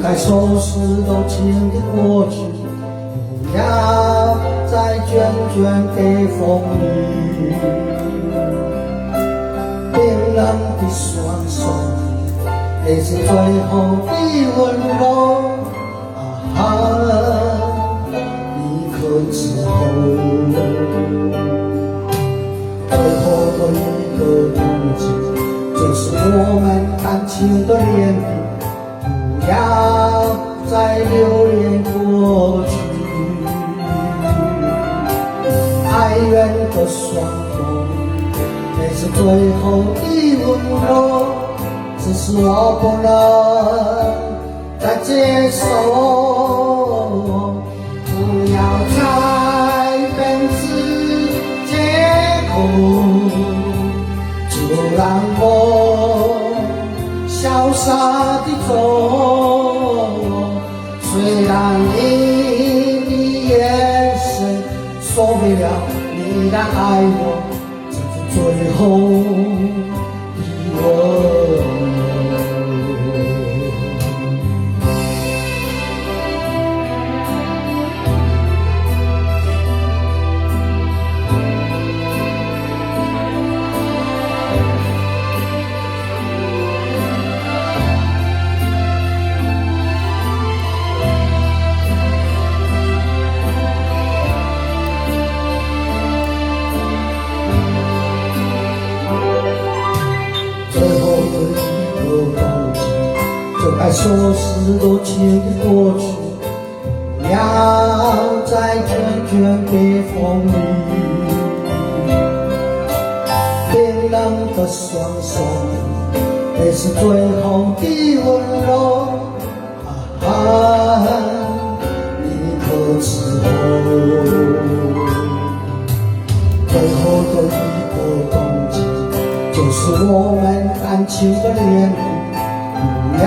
该收拾都经历过去，不要再卷卷给风雨。冰冷的双手，那是最后的温柔。一刻之后，最后的一个冬季，就是我们感情的年底。不要再留恋过去，哀怨的双手，那是最后的温柔，只是我不能再接受。不要再编织借口，就让我潇洒地走。虽然你的眼神说明了你的爱我，这是最后的温柔。最后的一个冬季，就该收拾都经历过去，不要再卷卷给风雨。冰冷的双手，那是最后的温柔。一刻之后，最后的一个冬季，就是我们感情的年底。不要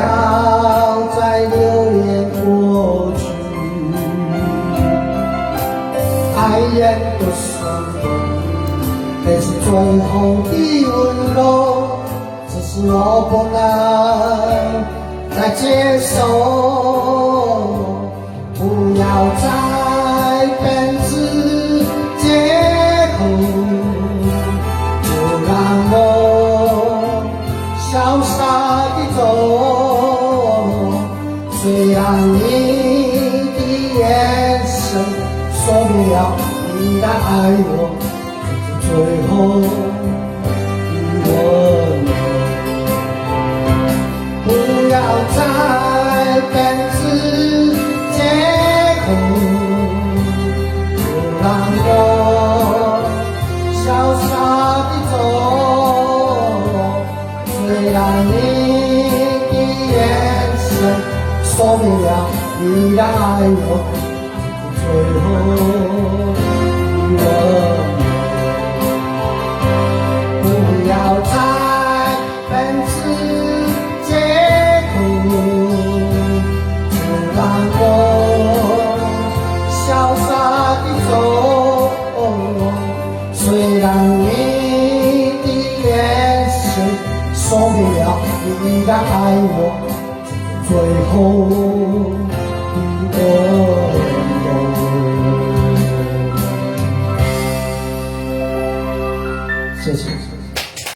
再留恋过去，爱怨的双手，那是最后的温柔，只是我不能再接受。不要再编织借口，就让我潇洒地走。虽然你的眼神说明了你的爱我，这是最后的温柔。不要再编织借口，就让我潇洒地走。虽然你的眼神说明了你的爱我，最后的温柔。不要再编织借口，就让我潇洒地走。虽然你的眼神说明了你的爱我，最后的温柔。谢谢。